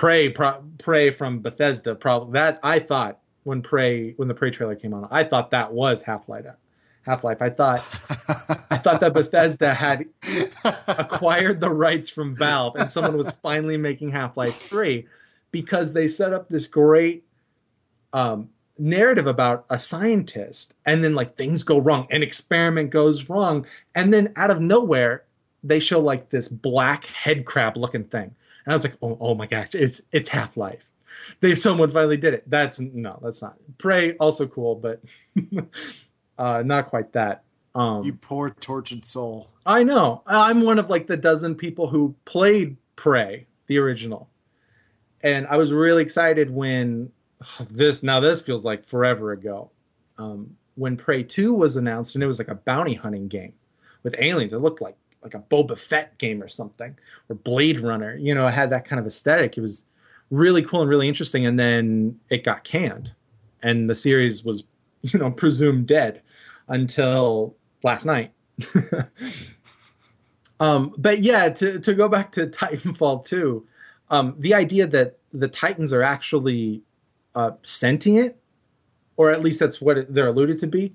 Prey from Bethesda. Probably that I thought when the Prey trailer came on, I thought that was Half-Life. I thought that Bethesda had acquired the rights from Valve, and someone was finally making Half-Life 3 because they set up this great narrative about a scientist, and then like things go wrong, an experiment goes wrong, and then out of nowhere they show like this black head crab looking thing, and I was like, oh my gosh, it's Half-Life. Someone finally did it. That's not. Prey also cool, but not quite that. You poor tortured soul. I know. I'm one of like the dozen people who played Prey, the original, and I was really excited when this feels like forever ago. When Prey 2 was announced, and it was like a bounty hunting game with aliens. It looked like a Boba Fett game or something, or Blade Runner. You know, it had that kind of aesthetic. It was really cool and really interesting. And then it got canned, and the series was, presumed dead until last night. But yeah, to go back to Titanfall 2, the idea that the Titans are actually sentient, or at least that's what they're alluded to be.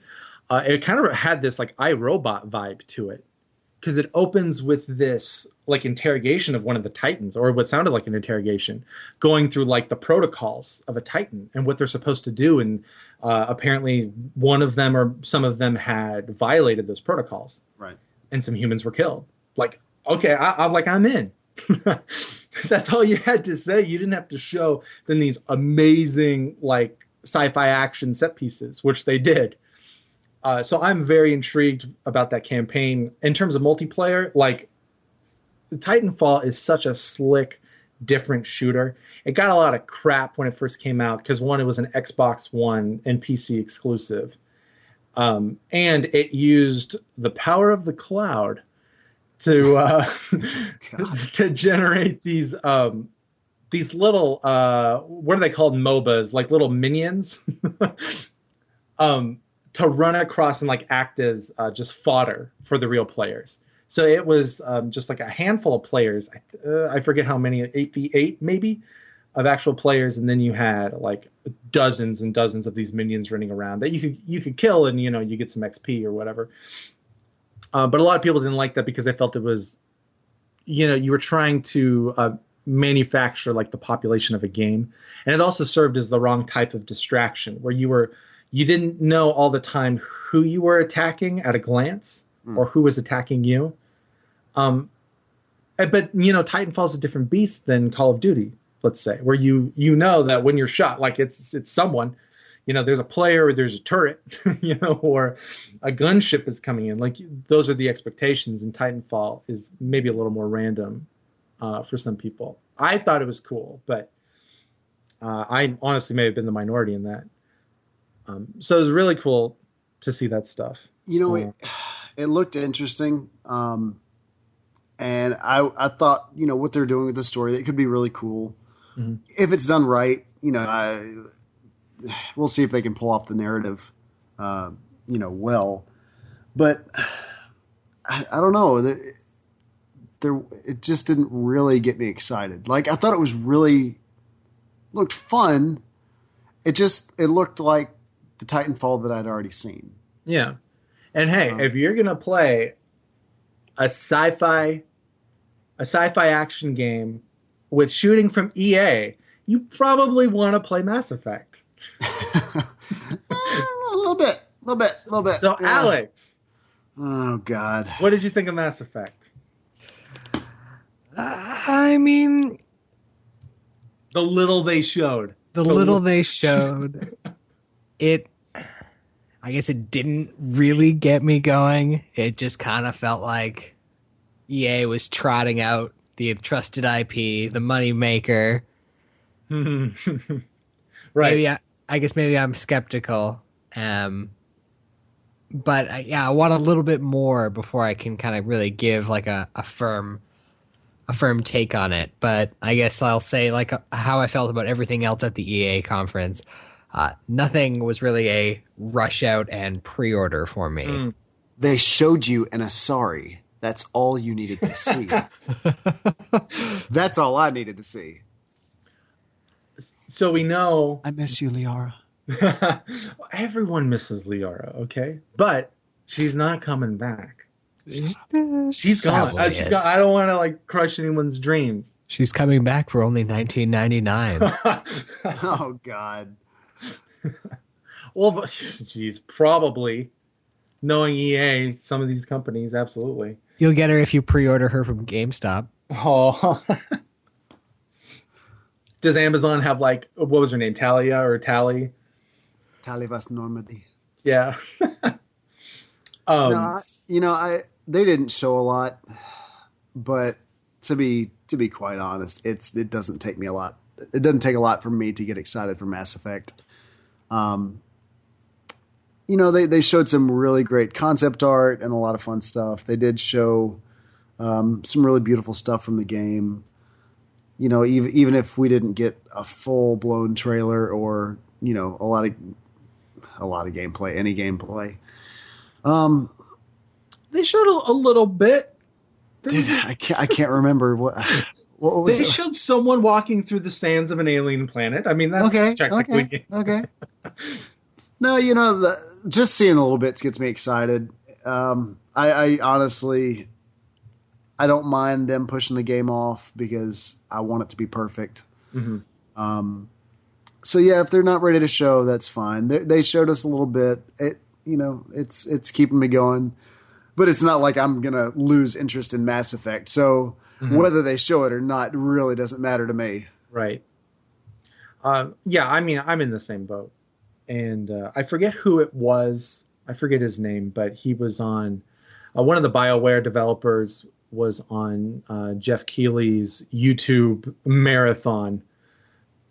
It kind of had this like iRobot vibe to it, because it opens with this like interrogation of one of the Titans, or what sounded like an interrogation, going through like the protocols of a Titan and what they're supposed to do. And apparently one of them or some of them had violated those protocols. Right. And some humans were killed. Like, okay, I'm in. That's all you had to say. You didn't have to show then these amazing like sci-fi action set pieces, which they did. So I'm very intrigued about that campaign. In terms of multiplayer, like Titanfall is such a slick, different shooter. It got a lot of crap when it first came out because one, it was an Xbox One and PC exclusive. And it used the power of the cloud to to generate these little what are they called, MOBAs, like little minions, to run across and like act as just fodder for the real players. So it was just like a handful of players. I forget how many, 8v8 maybe, of actual players, and then you had like dozens and dozens of these minions running around that you could kill, and you get some XP or whatever. But a lot of people didn't like that because they felt it was, you were trying to manufacture like the population of a game, and it also served as the wrong type of distraction where you didn't know all the time who you were attacking at a glance or who was attacking you. But Titanfall is a different beast than Call of Duty, let's say, where you know that when you're shot, like it's someone, there's a player or there's a turret, or a gunship is coming in. Like those are the expectations, and Titanfall is maybe a little more random for some people. I thought it was cool, but I honestly may have been the minority in that. So it was really cool to see that stuff. It looked interesting. And I thought, what they're doing with the story, that could be really cool. Mm-hmm. If it's done right, we'll see if they can pull off the narrative, well. But I don't know. It just didn't really get me excited. Like, I thought it was looked fun. It looked like the Titanfall that I'd already seen. Yeah. And hey, if you're going to play a sci-fi action game with shooting from EA, you probably want to play Mass Effect. A little bit. So, yeah. Alex. Oh, God. What did you think of Mass Effect? I mean, the little they showed. I guess it didn't really get me going. It just kind of felt like EA was trotting out the trusted IP, the money maker. Right. I guess maybe I'm skeptical. But I want a little bit more before I can kind of really give like a firm take on it. But I guess I'll say like how I felt about everything else at the EA conference. Nothing was really a rush out and pre-order for me. They showed you an Asari. That's all you needed to see. That's all I needed to see. So we know I miss you, Liara. everyone misses Liara, okay? But she's not coming back. She's gone. She's gone. I don't want to like crush anyone's dreams. She's coming back for only $19.99. Oh God. Well, she's probably knowing EA, some of these companies, absolutely. You'll get her if you pre-order her from GameStop. Oh. Does Amazon have like, what was her name, Talia or Tally? Tally Vas Normandy. Yeah. No, they didn't show a lot, but to be quite honest, it doesn't take me a lot. It doesn't take a lot for me to get excited for Mass Effect. They showed some really great concept art and a lot of fun stuff. They did show some really beautiful stuff from the game. Even if we didn't get a full blown trailer or a lot of gameplay, any gameplay. They showed a little bit. I can't remember what was. They showed someone walking through the sands of an alien planet. I mean, that's technically okay. No, just seeing a little bit gets me excited. I honestly, I don't mind them pushing the game off because I want it to be perfect. Mm-hmm. So yeah, if they're not ready to show, that's fine. They showed us a little bit. It's keeping me going, but it's not like I'm gonna lose interest in Mass Effect. So whether they show it or not really doesn't matter to me. Right. Yeah, I mean, I'm in the same boat, and I forget who it was. I forget his name, but he was on one of the BioWare developers was on Jeff Keighley's YouTube marathon.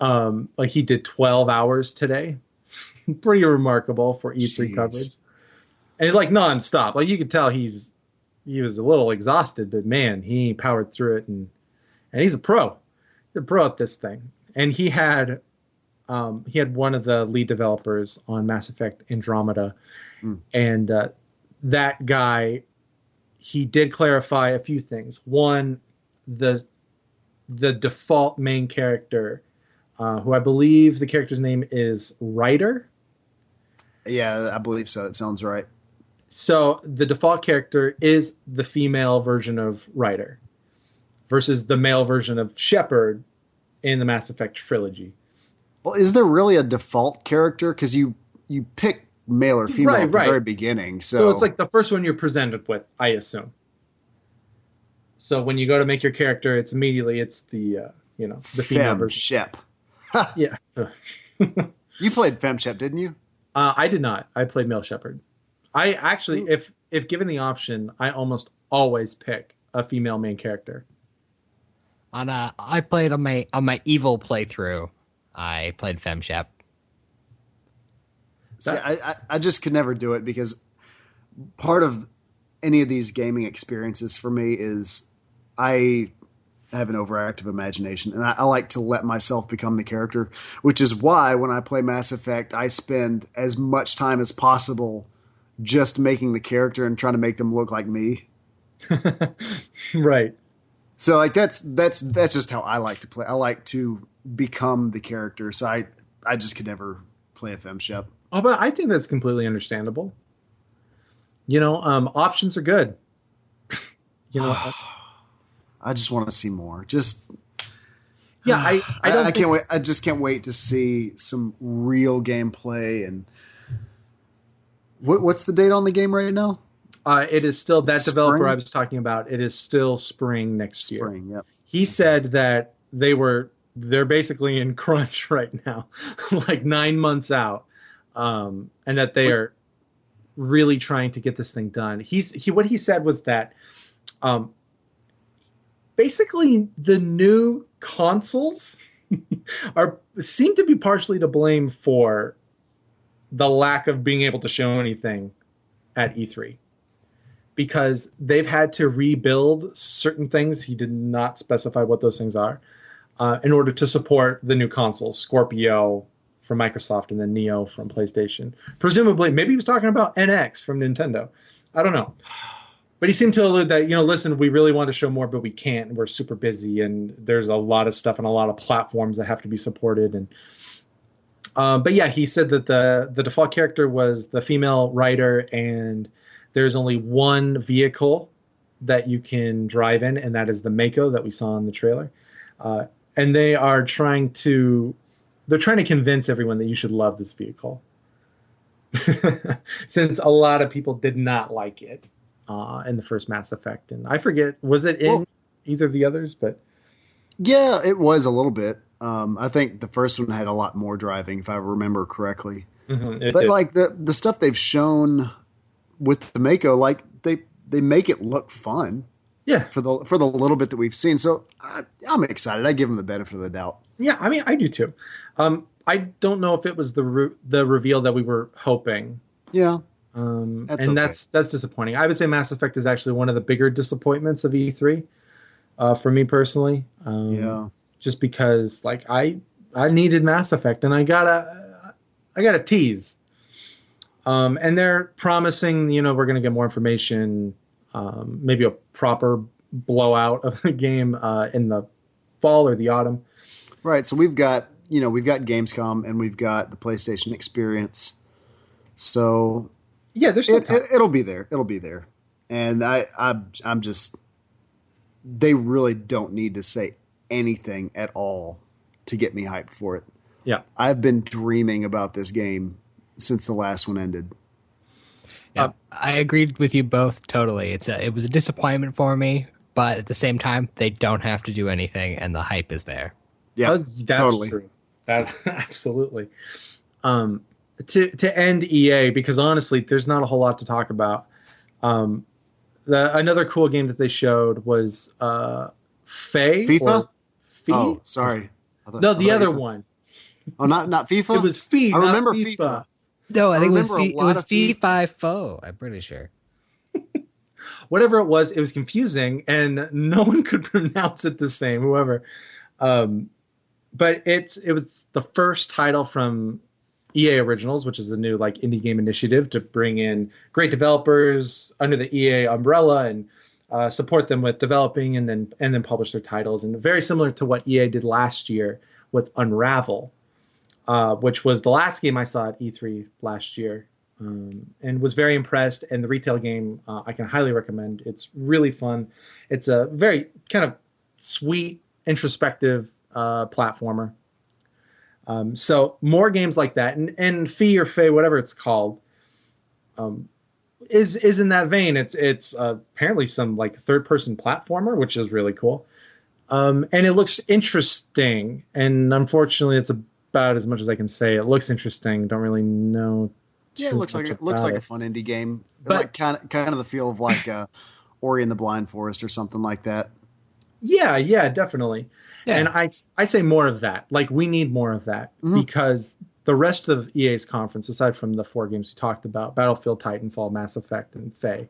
Like he did 12 hours today. Pretty remarkable for E3 coverage. And like nonstop. Like you could tell he was a little exhausted, but man, he powered through it and he's a pro. He's a pro at this thing. And he had one of the lead developers on Mass Effect Andromeda. And that guy, he did clarify a few things. One, the default main character, who I believe the character's name is Ryder. Yeah, I believe so. It sounds right. So the default character is the female version of Ryder versus the male version of Shepard in the Mass Effect trilogy. Well, is there really a default character? Because you pick male or female at the very beginning. So it's like the first one you're presented with, I assume. So when you go to make your character, it's the female version. Shep. Yeah. You played FemShep, didn't you? I did not. I played male Shepard. I actually, if given the option, I almost always pick a female main character. I played on my evil playthrough. I played FemShep. See, I just could never do it because part of any of these gaming experiences for me is I have an overactive imagination and I like to let myself become the character, which is why when I play Mass Effect, I spend as much time as possible just making the character and trying to make them look like me. Right. So like that's just how I like to play. I like to become the character. So I just could never play a FemShep. Oh, but I think that's completely understandable. Options are good. I just want to see more. Just yeah, I can't wait. I just can't wait to see some real gameplay. And what's the date on the game right now? It is still that Spring? developer I was talking about. It is still spring next year. Spring, yep. He said that they're basically in crunch right now, like 9 months out, and that they are really trying to get this thing done. What he said was that basically the new consoles seem to be partially to blame for the lack of being able to show anything at E3. Because they've had to rebuild certain things. He did not specify what those things are in order to support the new consoles, Scorpio from Microsoft and then Neo from PlayStation. Presumably, maybe he was talking about NX from Nintendo. I don't know. But he seemed to allude that, listen, we really want to show more, but we can't. We're super busy, and there's a lot of stuff and a lot of platforms that have to be supported. And but yeah, he said that the default character was the female rider, and there's only one vehicle that you can drive in, and that is the Mako that we saw in the trailer. And they're trying to convince everyone that you should love this vehicle, since a lot of people did not like it in the first Mass Effect. And I forget, was it in either of the others? But yeah, it was a little bit. I think the first one had a lot more driving, if I remember correctly. Mm-hmm, but like the stuff they've shown with the Mako, like they make it look fun. Yeah, for the little bit that we've seen. So I'm excited. I give them the benefit of the doubt. Yeah, I mean, I do too. I don't know if it was the reveal that we were hoping. Yeah. That's disappointing. I would say Mass Effect is actually one of the bigger disappointments of E3 for me personally. Yeah. Just because like I needed Mass Effect, and I got a tease. And they're promising, we're going to get more information, maybe a proper blowout of the game in the fall or the autumn. Right. So we've got Gamescom, and we've got the PlayStation Experience. So yeah, there's it'll be there. It'll be there. And I'm just, they really don't need to say anything at all to get me hyped for it. Yeah. I've been dreaming about this game since the last one ended. Yeah, I agreed with you both totally. It was a disappointment for me, but at the same time, they don't have to do anything, and the hype is there. Yeah, that's totally true. Absolutely. To end EA, because honestly, there's not a whole lot to talk about. Another cool game that they showed was Faye. FIFA? Oh, sorry. No, the other one. Oh, not FIFA? It was Fee. I remember FIFA. FIFA. No, I think it was Fee 5-4. I'm pretty sure. Whatever it was confusing, and no one could pronounce it the same. Whoever, but it was the first title from EA Originals, which is a new like indie game initiative to bring in great developers under the EA umbrella and support them with developing and then publish their titles. And very similar to what EA did last year with Unravel. Which was the last game I saw at E3 last year, and was very impressed. And the retail game I can highly recommend. It's really fun. It's a very kind of sweet, introspective platformer. So more games like that, and Fee or Faye, whatever it's called, is in that vein. It's apparently some like third-person platformer, which is really cool, and it looks interesting. And unfortunately, it's about as much as I can say. It looks interesting. Don't really know. Yeah, it looks like a fun indie game, but like kind of the feel of like Ori and the Blind Forest or something like that. Yeah, definitely. Yeah. And I say more of that. Like we need more of that because the rest of EA's conference, aside from the 4 games we talked about, Battlefield, Titanfall, Mass Effect, and Faye.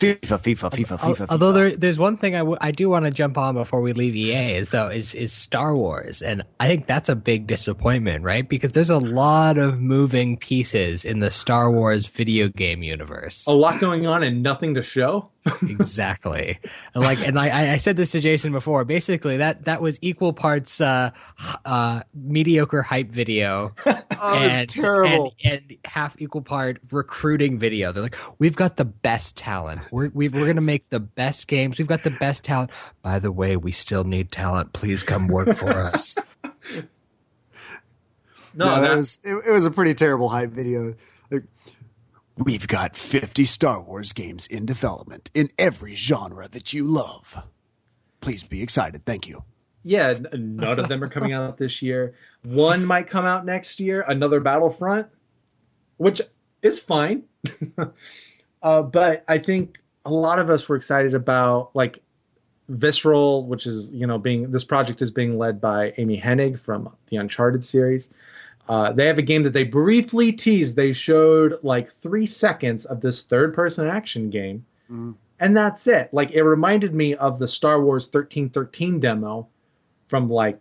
FIFA. Although there's one thing I do want to jump on before we leave EA is Star Wars, and I think that's a big disappointment, right? Because there's a lot of moving pieces in the Star Wars video game universe. A lot going on and nothing to show. Exactly. And I said this to Jason before. Basically, that was equal parts mediocre hype video. It's terrible. And half equal part recruiting video. They're like, we've got the best talent. We're going to make the best games. We've got the best talent. By the way, we still need talent. Please come work for us. It was a pretty terrible hype video. Like, we've got 50 Star Wars games in development in every genre that you love. Please be excited. Thank you. Yeah, none of them are coming out this year. One might come out next year, another Battlefront, which is fine. But I think a lot of us were excited about like Visceral, which is, this project is being led by Amy Hennig from the Uncharted series. They have a game that they briefly teased. They showed like 3 seconds of this third-person action game, and that's it. Like it reminded me of the Star Wars 1313 demo from like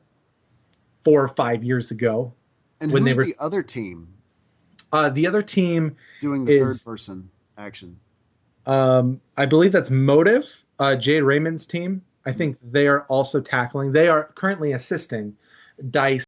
4 or 5 years ago. And who's the other team? The other team doing the third-person action. I believe that's Motive, Jade Raymond's team. I think they are also tackling. They are currently assisting DICE